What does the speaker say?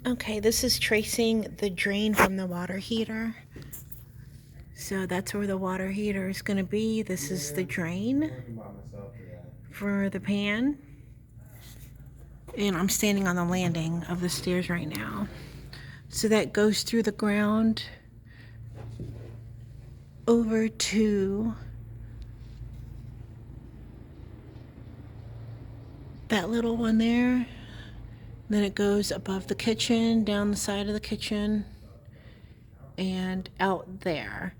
Okay, this is tracing the drain from the water heater. So that's where the water heater is going to be. This is the drain for the pan. And I'm standing on the landing of the stairs right now. So that goes through the ground over to that little one there. Then it goes above the kitchen, down the side of the kitchen, and out there.